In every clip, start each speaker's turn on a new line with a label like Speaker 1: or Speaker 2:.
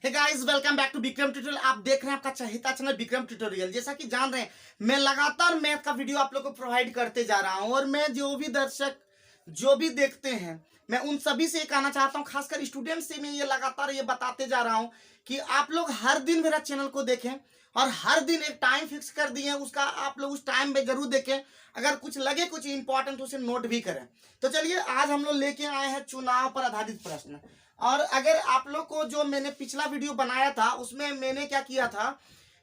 Speaker 1: Hey guys, welcome back to Vikram tutorial. आप देख रहे हैं आपका चहेता चैनल विक्रम ट्यूटोरियल। जैसा कि जान रहे हैं, मैं लगातार मैथ का वीडियो आप लोग को प्रोवाइड करते जा रहा हूं और मैं जो भी दर्शक जो भी देखते हैं, मैं उन सभी से ये कहना चाहता हूं, खासकर स्टूडेंट से मैं ये लगातार ये बताते जा रहा हूं कि आप लोग हर दिन मेरा चैनल को देखें और हर दिन एक टाइम फिक्स कर दिए हैं, उसका आप लोग उस टाइम में जरूर देखें। अगर कुछ लगे कुछ इंपॉर्टेंट तो उसे नोट भी करें। तो चलिए, आज हम लोग लेके आए हैं चुनाव पर आधारित प्रश्न। और अगर आप लोग को जो मैंने पिछला वीडियो बनाया था उसमें मैंने क्या किया था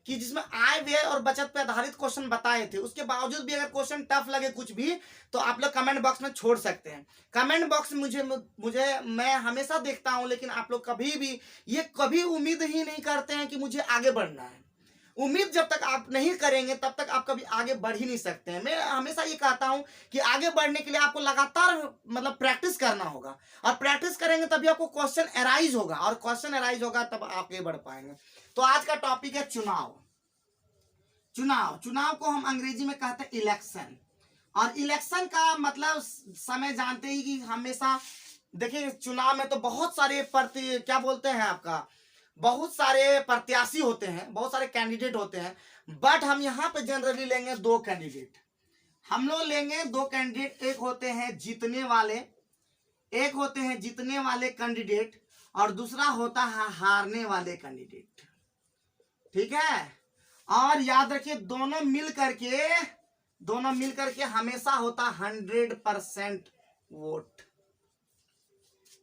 Speaker 1: कि जिसमें आय व्यय और बचत पे आधारित क्वेश्चन बताए थे, उसके बावजूद भी अगर क्वेश्चन टफ लगे कुछ भी तो आप लोग कमेंट बॉक्स में छोड़ सकते हैं। कमेंट बॉक्स मुझे मुझे मैं हमेशा देखता हूं, लेकिन आप लोग कभी भी ये कभी उम्मीद ही नहीं करते हैं कि मुझे आगे बढ़ना है। उम्मीद जब तक आप नहीं करेंगे तब तक आप कभी आगे बढ़ ही नहीं सकते हैं। मैं हमेशा ये कहता हूं कि आगे बढ़ने के लिए आपको लगातार प्रैक्टिस करना होगा और प्रैक्टिस करेंगे तभी आपको क्वेश्चन अराइज होगा और क्वेश्चन अराइज होगा तब आगे बढ़ पाएंगे। तो आज का टॉपिक है चुनाव। चुनाव चुनाव को हम अंग्रेजी में कहते हैं इलेक्शन। और इलेक्शन का मतलब समय जानते ही कि हमेशा देखिए, चुनाव में तो बहुत सारे क्या बोलते हैं आपका, बहुत सारे प्रत्याशी होते हैं, बहुत सारे कैंडिडेट होते हैं। बट हम यहाँ पे जनरली लेंगे दो कैंडिडेट। हम लोग लेंगे दो कैंडिडेट, एक होते हैं जीतने वाले कैंडिडेट और दूसरा होता है हारने वाले कैंडिडेट। ठीक है, और याद रखिए दोनों मिल करके हमेशा होता 100% वोट।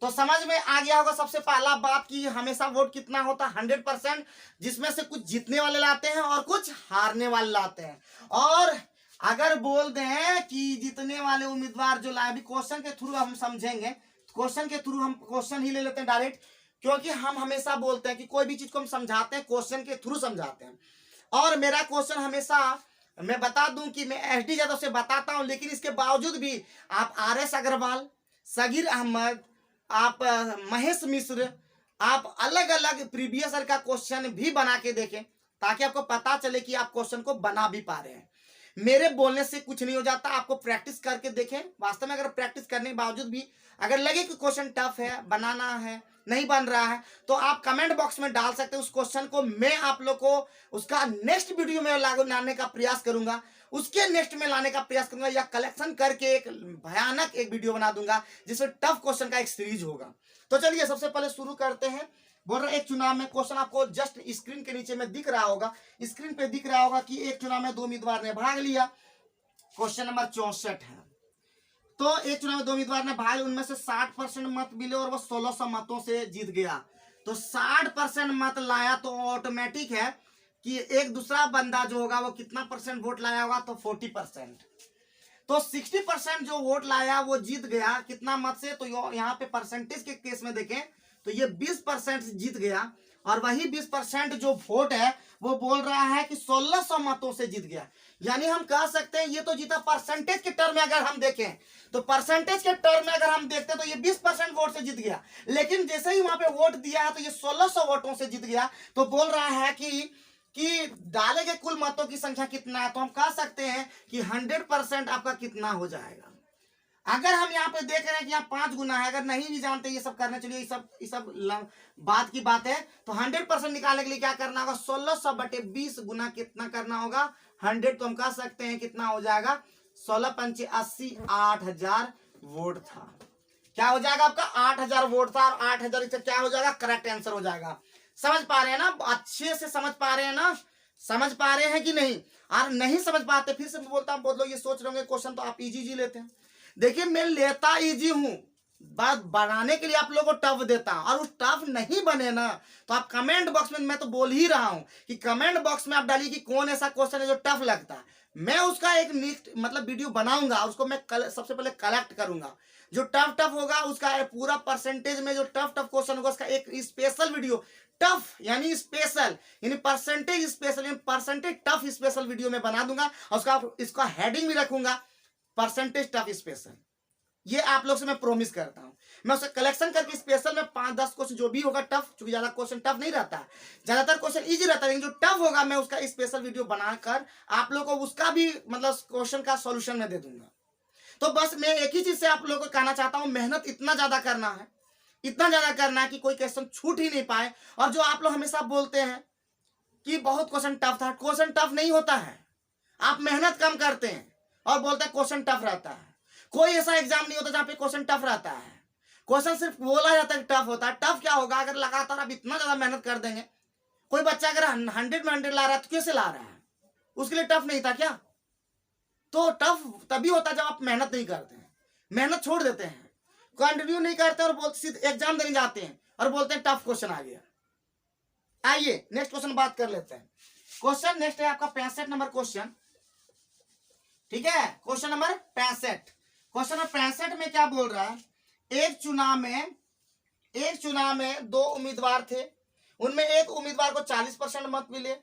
Speaker 1: तो समझ में आ गया होगा सबसे पहला बात कि हमेशा वोट कितना होता है 100%, जिसमें से कुछ जीतने वाले लाते हैं और कुछ हारने वाले लाते हैं। और अगर बोल दें कि जीतने वाले उम्मीदवार जो लाए, अभी क्वेश्चन के थ्रू हम समझेंगे, क्वेश्चन के थ्रू हम क्वेश्चन ही ले लेते हैं डायरेक्ट, क्योंकि हम हमेशा बोलते हैं कि कोई भी चीज को हम समझाते हैं क्वेश्चन के थ्रू समझाते हैं। और मेरा क्वेश्चन हमेशा, मैं बता दूं कि मैं एसडी यादव से बताता हूं, लेकिन इसके बावजूद भी आप RS अग्रवाल, सगीर अहमद, आप महेश मिश्र, आप अलग अलग प्रीवियस ईयर का क्वेश्चन भी बना के देखें ताकि आपको पता चले कि आप क्वेश्चन को बना भी पा रहे हैं। मेरे बोलने से कुछ नहीं हो जाता, आपको प्रैक्टिस करके देखें। वास्तव में अगर प्रैक्टिस करने के बावजूद भी अगर लगे कि क्वेश्चन टफ है, बनाना है, नहीं बन रहा है, तो आप कमेंट बॉक्स में डाल सकते हैं। उस क्वेश्चन को मैं आप लोग को उसका नेक्स्ट वीडियो में लाने का प्रयास करूंगा, उसके नेक्स्ट में लाने का प्रयास करूंगा, या कलेक्शन करके एक भयानक एक वीडियो बना दूंगा जिसमें टफ क्वेश्चन का एक सीरीज होगा। तो चलिए सबसे पहले शुरू करते हैं। बोल रहे एक चुनाव में क्वेश्चन आपको जस्ट स्क्रीन के नीचे में दिख रहा होगा, स्क्रीन पे दिख रहा होगा कि एक चुनाव में दो उम्मीदवार ने भाग लिया। क्वेश्चन नंबर 64 है। तो एक चुनाव में दो उम्मीदवार ने भाग, उनमें से 60% मत मिले और वो 1600 मतों से जीत गया। तो 60% मत लाया तो ऑटोमेटिक है कि एक दूसरा बंदा जो होगा वो कितना परसेंट वोट लाया होगा, तो 40%। तो 60% जो वोट लाया वो जीत गया कितना मत से, तो यहाँ पे परसेंटेज के केस में देखें तो ये 20% जीत गया। और वही 20% जो वोट है वो बोल रहा है कि 1600 मतों से जीत गया। यानी हम कह सकते हैं ये तो जीता परसेंटेज के टर्म में अगर हम देखें, तो परसेंटेज के टर्म में अगर हम देखते हैं तो ये 20% वोट से जीत गया। लेकिन जैसे ही वहां पे वोट दिया है तो ये 1600 वोटों से जीत गया। तो बोल रहा है कि डाले गए कुल मतों की संख्या कितना है, तो हम कह सकते हैं कि 100% आपका कितना हो जाएगा। अगर हम यहाँ पे देख रहे हैं कि यहाँ 5 गुना है, अगर नहीं भी जानते ये सब करना, चलिए ये सब बात की बात है। तो 100% निकालने के लिए क्या करना होगा, 1600 बटे 20 गुना कितना करना होगा 100। तो हम कह सकते हैं कितना हो जाएगा, 16 पंचे 80, 8000 वोट था। क्या हो जाएगा आपका 8000 वोट था, और 8000 से क्या हो जाएगा, करेक्ट आंसर हो जाएगा। समझ पा रहे हैं ना, अच्छे से समझ पा रहे हैं ना, समझ पा रहे हैं कि नहीं? और नहीं समझ पाते फिर से बोलता हूं, बहुत लोग ये सोच रहे होंगे क्वेश्चन तो आप इजी लेते हैं। देखिए, मैं लेता इजी हूं, बात बनाने के लिए आप लोगों को टफ देता हूं। और उस टफ नहीं बने ना तो आप कमेंट बॉक्स में, मैं तो बोल ही रहा हूं कि कमेंट बॉक्स में आप डालिए कि कौन ऐसा क्वेश्चन है जो टफ लगता है। मैं उसका एक नेक्स्ट वीडियो बनाऊंगा, उसको मैं सबसे पहले कलेक्ट करूंगा। जो टफ होगा उसका पूरा परसेंटेज में जो टफ क्वेश्चन होगा उसका एक स्पेशल वीडियो, टफ यानी स्पेशल यानी परसेंटेज स्पेशल यानी परसेंटेज टफ स्पेशल वीडियो में बना दूंगा। और इसका हेडिंग भी रखूंगा, परसेंटेज टफ स्पेशल। ये आप लोग से मैं प्रॉमिस करता हूं। मैं उसका कलेक्शन करके स्पेशल में 5-10 क्वेश्चन जो भी होगा टफ, क्योंकि ज्यादा क्वेश्चन टफ नहीं रहता है, ज्यादातर क्वेश्चन इजी रहता है, लेकिन जो टफ होगा मैं उसका स्पेशल वीडियो बनाकर आप लोग को उसका भी क्वेश्चन का सॉल्यूशन में दे दूंगा। तो बस मैं एक ही चीज से आप लोगों को कहना चाहता हूं, मेहनत इतना ज्यादा करना है, इतना ज्यादा करना है कि कोई क्वेश्चन छूट ही नहीं पाए। और जो आप लोग हमेशा बोलते हैं कि बहुत क्वेश्चन टफ था, क्वेश्चन टफ नहीं होता है, आप मेहनत कम करते हैं और बोलते हैं क्वेश्चन टफ रहता है। कोई ऐसा एग्जाम नहीं होता जहां पे क्वेश्चन टफ रहता है। क्वेश्चन सिर्फ बोला जाता है कि टफ होता है। टफ क्या होगा, अगर लगातार आप इतना ज्यादा मेहनत कर देंगे। कोई बच्चा अगर 100 में 100 ला रहा है तो कैसे ला रहा है, उसके लिए टफ नहीं था क्या? तो टफ तभी होता है जब आप मेहनत नहीं करते हैं, मेहनत छोड़ देते हैं, कंटिन्यू नहीं करते और बोलते सीधे एग्जाम देने जाते हैं और बोलते हैं टफ क्वेश्चन आ गया। आइए नेक्स्ट क्वेश्चन बात कर लेते हैं। क्वेश्चन नेक्स्ट है आपका 65 नंबर क्वेश्चन। ठीक है, क्वेश्चन नंबर 65। क्वेश्चन नंबर 65 में क्या बोल रहा है, एक चुनाव में 2 उम्मीदवार थे, उनमें एक उम्मीदवार को 40% मत मिले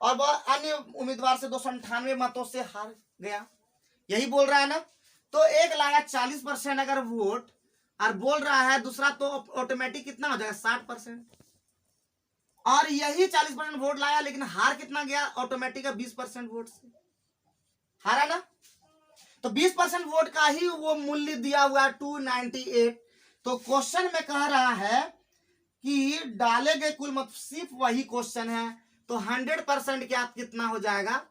Speaker 1: और वह अन्य उम्मीदवार से 298 मतों से हार गया। यही बोल रहा है ना। तो एक लाया 40% अगर वोट और बोल रहा है दूसरा तो ऑटोमेटिक कितना हो जाएगा 60%। और यही 40% वोट लाया लेकिन हार कितना गया ऑटोमेटिक 20% वोट से हारा ना। तो 20% वोट का ही वो मूल्य दिया हुआ है 298। तो क्वेश्चन में कह रहा है कि डाले गए कुल मत, सिर्फ वही क्वेश्चन है। तो 100% क्या कितना हो जाएगा,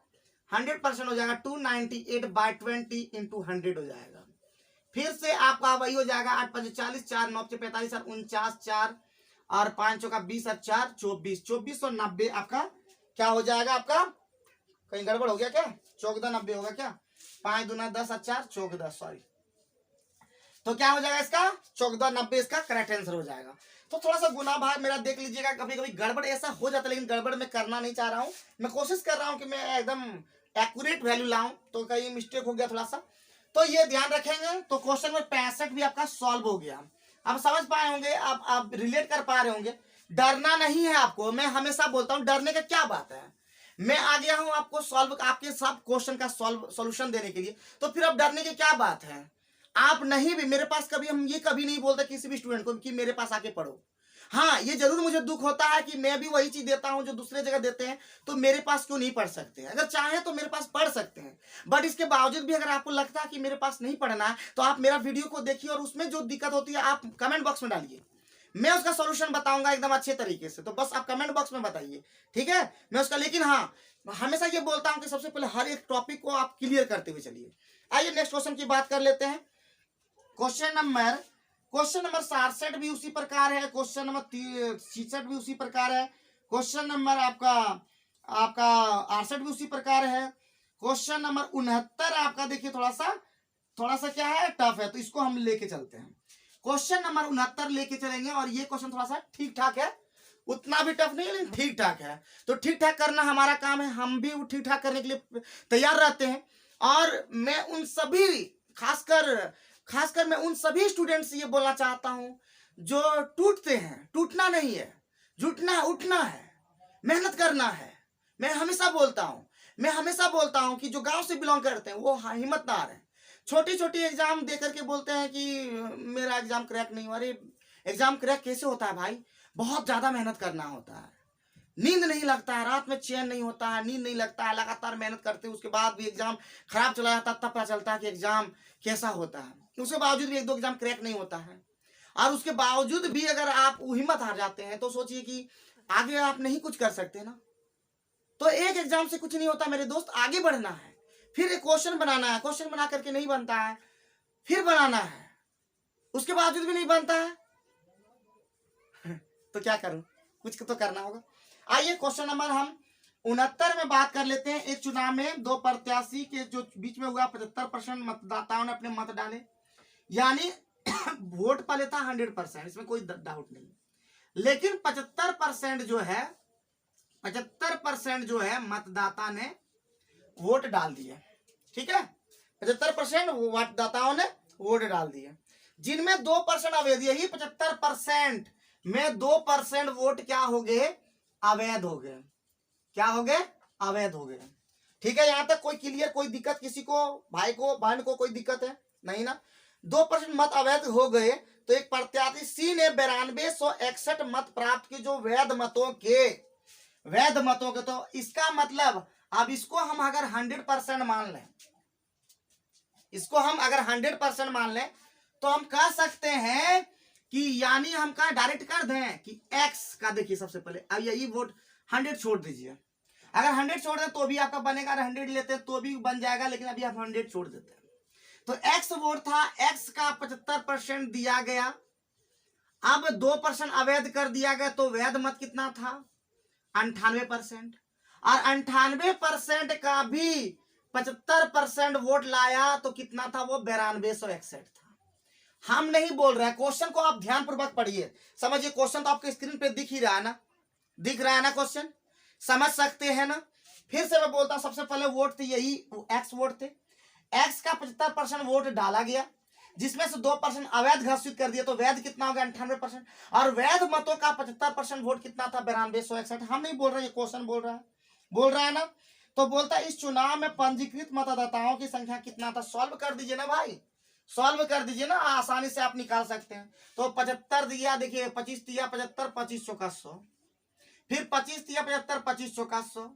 Speaker 1: 100% हो जाएगा 298/20 × 100 हो जाएगा। फिर से आपका वही हो जाएगा 8 5 40, 4 9 45 और 49, 4 और 5 का 20 और 4 24, 2490 आपका क्या हो जाएगा। आपका कहीं गड़बड़ हो गया क्या, 1490 होगा क्या, 5 दूना 10 और 4 14, सॉरी। तो क्या हो जाएगा इसका 1490, इसका करेक्ट आंसर हो जाएगा। तो थोड़ा सा गुना भाग मेरा देख लीजिएगा, कभी कभी गड़बड़ ऐसा हो जाता है, लेकिन गड़बड़ मैं करना नहीं चाह रहा हूँ। मैं कोशिश कर रहा हूँ कि मैं एकदम एक्यूरेट वैल्यू लाऊं, तो कहीं मिस्टेक हो गया थोड़ा सा, तो ये ध्यान रखेंगे। तो क्वेश्चन में 65 भी आपका सॉल्व हो गया। आप समझ पाए होंगे, आप रिलेट कर पा रहे होंगे। डरना नहीं है आपको, मैं हमेशा बोलता हूँ डरने का क्या बात है। मैं आ गया हूं आपको सॉल्व, आपके सब क्वेश्चन का सॉल्यूशन देने के लिए, तो फिर अब डरने की क्या बात है। आप नहीं भी मेरे पास, कभी हम ये कभी नहीं बोलते किसी भी स्टूडेंट को कि मेरे पास आके पढ़ो। हाँ, ये जरूर मुझे दुख होता है कि मैं भी वही चीज देता हूं जो दूसरे जगह देते हैं, तो मेरे पास क्यों नहीं पढ़ सकते। अगर चाहे तो मेरे पास पढ़ सकते हैं, बट इसके बावजूद भी अगर आपको लगता है कि मेरे पास नहीं पढ़ना है, तो आप मेरा वीडियो को देखिए और उसमें जो दिक्कत होती है आप कमेंट बॉक्स में डालिए, मैं उसका सॉल्यूशन बताऊंगा एकदम अच्छे तरीके से। तो बस आप कमेंट बॉक्स में बताइए, ठीक है, मैं उसका। लेकिन हाँ, हमेशा ये बोलता हूं कि सबसे पहले हर एक टॉपिक को आप क्लियर करते हुए चलिए। आइए नेक्स्ट क्वेश्चन की बात कर लेते हैं। क्वेश्चन नंबर 67 भी उसी प्रकार है, क्वेश्चन नंबर 66 भी उसी प्रकार है, क्वेश्चन नंबर आपका 68 भी उसी प्रकार है, क्वेश्चन नंबर 69 आपका देखिए थोड़ा सा क्या है, टफ है, तो इसको हम लेके चलते हैं। क्वेश्चन नंबर 69 लेके चलेंगे और ये क्वेश्चन थोड़ा सा ठीक ठाक है, उतना भी टफ नहीं है लेकिन ठीक ठाक है। तो ठीक ठाक करना हमारा काम है, हम भी ठीक ठाक करने के लिए तैयार रहते हैं। और मैं उन सभी खासकर मैं उन सभी स्टूडेंट से ये बोलना चाहता हूं जो टूटते हैं। टूटना नहीं है, जुटना उठना है, मेहनत करना है। मैं हमेशा बोलता हूं कि जो गांव से बिलोंग करते हैं वो हिम्मतदार है। छोटी छोटी एग्जाम दे करके बोलते हैं कि मेरा एग्जाम क्रैक नहीं हुआ। अरे एग्जाम क्रैक कैसे होता है भाई, बहुत ज्यादा मेहनत करना होता है, नींद नहीं लगता है, रात में चैन नहीं होता है, नींद नहीं लगता है, लगातार मेहनत करते हैं, उसके बाद भी एग्जाम खराब चला जाता है, तब पता चलता है कि एग्जाम कैसा होता है। उसके बावजूद भी 1-2 एग्जाम क्रैक नहीं होता है, और उसके बावजूद भी अगर आप हिम्मत हार जाते हैं तो सोचिए कि आगे आप नहीं कुछ कर सकते ना। तो एक एग्जाम से कुछ नहीं होता मेरे दोस्त, आगे बढ़ना है, फिर एक क्वेश्चन बनाना है, क्वेश्चन बना करके नहीं बनता है, फिर बनाना है, उसके बावजूद भी नहीं बनता है तो क्या करूं, कुछ तो करना होगा। आइए क्वेश्चन नंबर हम 69 में बात कर लेते हैं। एक चुनाव में 2 प्रत्याशी के जो बीच में हुआ, 75% मतदाताओं ने अपने मत डाले, यानी वोट पा लेता 100%, इसमें कोई डाउट नहीं। लेकिन 75% जो है मतदाता ने वोट डाल दिए। ठीक है, 75% मतदाताओं ने वोट डाल दिए, जिनमें 2% अवैध। यही 75% में 2% वोट क्या हो गए, अवैध हो गए। क्या हो गए, अवैध हो गए। ठीक है, यहां तक कोई क्लियर, कोई दिक्कत किसी को, भाई को बहन को कोई दिक्कत है नहीं ना। 2% मत अवैध हो गए। तो एक प्रत्याशी सी ने 9261 मत प्राप्त किए, जो वैध मतों के। तो इसका मतलब अब इसको हम अगर 100% मान लें, इसको हम अगर 100% मान लें, तो हम कह सकते हैं कि यानी हम कहा डायरेक्ट कर दें कि एक्स का देखिए सबसे पहले अब यही वोट 100 छोड़ दीजिए, अगर 100 छोड़ दें तो भी आपका बनेगा, अगर 100 लेते हैं तो भी बन जाएगा, लेकिन अभी आप 100 छोड़ देते हैं। तो एक्स वोट था, एक्स का 75% दिया गया, अब 2% अवैध कर दिया गया, तो वैध मत कितना था 98%, और 98% का भी 75% वोट लाया तो कितना था वो 9261 था। हम नहीं बोल रहे हैं, क्वेश्चन को आप ध्यान पूर्वक पढ़िए, समझिए। क्वेश्चन तो आपके स्क्रीन पे दिख ही रहा है ना, दिख रहा है ना, क्वेश्चन समझ सकते हैं ना। फिर से मैं बोलता हूं, सबसे पहले वोट थे यही एक्स वोट थे, एक्स का 75% वोट डाला गया, जिसमें से 2% अवैध घोषित कर दिया, तो वैध कितना हो गया 98%, और वैध मतों का 75% वोट कितना था 9261। हम नहीं बोल रहे, ये क्वेश्चन बोल रहा है ना। तो बोलता है इस चुनाव में पंजीकृत मतदाताओं की संख्या कितना था, सॉल्व कर दीजिए ना भाई, सॉल्व कर दीजिए ना, आसानी से आप निकाल सकते हैं। तो 75 दिया, देखिए 25 दिया 75, 25 चौका 100, फिर 25 दिया 75, 25 चौका 100,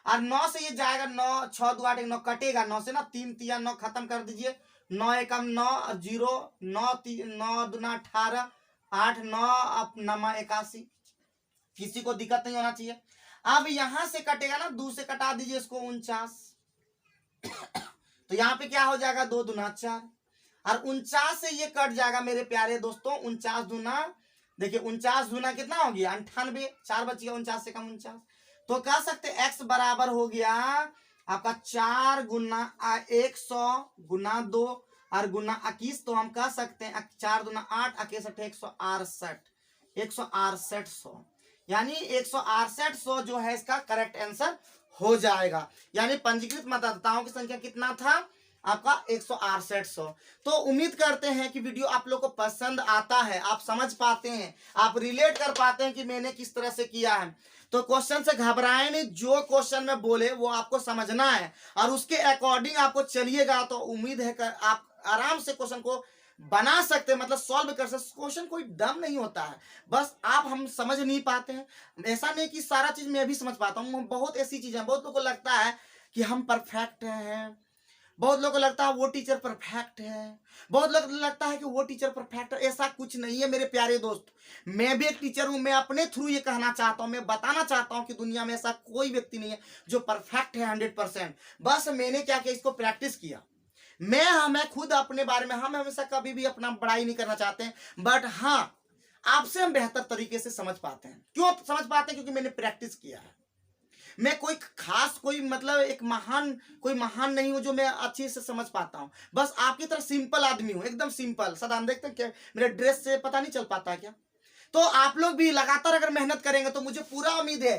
Speaker 1: और 9 से ये जाएगा 9, 6 2 8 9 कटेगा 9 से ना, 3 तिया 9 खत्म कर दीजिए, 9 एकम 9 0 9 9 दूना 18 8 9 अब 9 81, किसी को दिक्कत नहीं होना चाहिए। अब यहां से कटेगा ना, 2 से कटा दीजिए इसको 49, तो यहाँ पे क्या हो जाएगा 2 दूना 4, और 49 से ये कट जाएगा मेरे प्यारे दोस्तों, 49 दूना देखिए 49 दूना कितना हो गया 98, 4 बच गया 49 से कम 49, तो कह सकते x बराबर हो गया आपका 4 गुना 100 गुना 2 और गुना 21, तो हम कह सकते हैं 4 दूना 8 61 168 यानी 168 जो है इसका करेक्ट आंसर हो जाएगा। यानी पंजीकृत मतदाताओं की संख्या कितना था आपका 168। तो उम्मीद करते हैं कि वीडियो आप लोग को पसंद आता है, आप समझ पाते हैं, आप रिलेट कर पाते हैं कि मैंने किस तरह से किया है। तो क्वेश्चन से घबराएं नहीं, जो क्वेश्चन में बोले वो आपको समझना है और उसके अकॉर्डिंग आपको चलिएगा, तो उम्मीद है कि आप आराम से क्वेश्चन को बना सकते हैं, मतलब सॉल्व कर सकते। क्वेश्चन कोई डम नहीं होता है, बस हम समझ नहीं पाते हैं। ऐसा नहीं कि सारा चीज मैं भी समझ पाता हूँ, बहुत ऐसी चीजें, बहुत लोगों को लगता है कि हम परफेक्ट हैं, बहुत लोगों को लगता है वो टीचर परफेक्ट है, बहुत लोग लगता है कि वो टीचर परफेक्ट है। ऐसा कुछ नहीं है मेरे प्यारे दोस्त, मैं भी एक टीचर हूं, मैं अपने थ्रू ये कहना चाहता हूं, मैं बताना चाहता हूं कि दुनिया में ऐसा कोई व्यक्ति नहीं है जो परफेक्ट है 100%। बस मैंने क्या किया, इसको प्रैक्टिस किया। मैं खुद अपने बारे में, हम हमेशा कभी भी अपना बड़ाई नहीं करना चाहते हैं, बट हाँ आपसे हम बेहतर तरीके से समझ पाते हैं। क्यों समझ पाते हैं? क्योंकि मैंने प्रैक्टिस किया है। मैं कोई खास कोई मतलब एक कोई महान नहीं हूं जो मैं अच्छे से समझ पाता हूं, बस आपकी तरह सिंपल आदमी हूं, एकदम सिंपल साधारण। देखते हैं क्या मेरे ड्रेस से पता नहीं चल पाता है क्या? तो आप लोग भी लगातार अगर मेहनत करेंगे तो मुझे पूरा उम्मीद है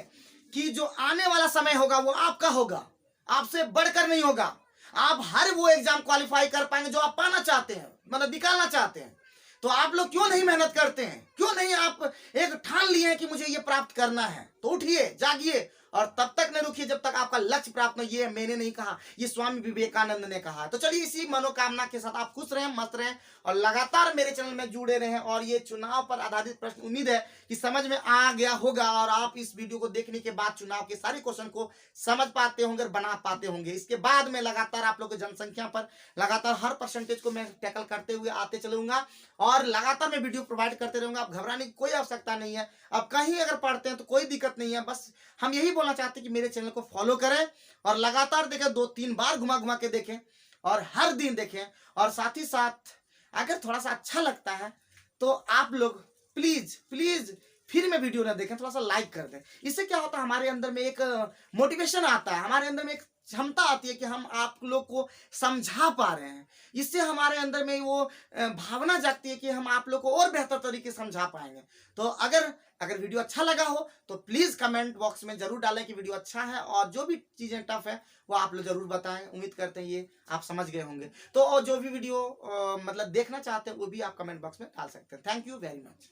Speaker 1: कि जो आने वाला समय होगा वो आपका होगा, आपसे बढ़कर नहीं होगा। आप हर वो एग्जाम क्वालिफाई कर पाएंगे जो आप पाना चाहते हैं, मतलब निकालना चाहते हैं। तो आप लोग क्यों नहीं मेहनत करते हैं? क्यों नहीं आप एक ठान लिए हैं कि मुझे ये प्राप्त करना है? तो उठिए, जागिए, और तब तक न रुकिए जब तक आपका लक्ष्य प्राप्त न। ये मैंने नहीं कहा, ये स्वामी विवेकानंद ने कहा। तो चलिए इसी मनोकामना के साथ आप खुश रहें, मस्त रहें और लगातार मेरे चैनल में जुड़े रहें। और ये चुनाव पर आधारित प्रश्न उम्मीद है कि समझ में आ गया होगा और आप इस वीडियो को देखने के बाद चुनाव के सारे क्वेश्चन को समझ पाते होंगे और बना पाते होंगे। इसके बाद में लगातार आप लोग की जनसंख्या पर लगातार हर परसेंटेज को मैं टैकल करते हुए आते चलूंगा और लगातार मैं वीडियो प्रोवाइड करते रहूंगा। आप घबराने की कोई आवश्यकता नहीं है। अब कहीं अगर पढ़ते हैं तो कोई दिक्कत नहीं है, बस हम यही बोलना चाहते हैं कि मेरे चैनल को फॉलो करें और लगातार देखें, 2-3 बार घुमा घुमा के देखें और हर दिन देखें। और साथ ही साथ अगर थोड़ा सा अच्छा लगता है तो आप लोग प्लीज प्लीज फिर में वीडियो ना देखें, थोड़ा सा लाइक कर दें। इससे क्या होता है, हमारे अंदर में एक मोटिवेशन आता है, हमारे अंदर में एक क्षमता आती है कि हम आप लोग को समझा पा रहे हैं। इससे हमारे अंदर में वो भावना जागती है कि हम आप लोग को और बेहतर तरीके से समझा पाएंगे। तो अगर वीडियो अच्छा लगा हो तो प्लीज कमेंट बॉक्स में जरूर डालें कि वीडियो अच्छा है, और जो भी चीजें टफ है वो आप लोग जरूर बताएं। उम्मीद करते हैं ये आप समझ गए होंगे। तो जो भी वीडियो मतलब देखना चाहते हैं वो भी आप कमेंट बॉक्स में डाल सकते हैं। Thank you very much.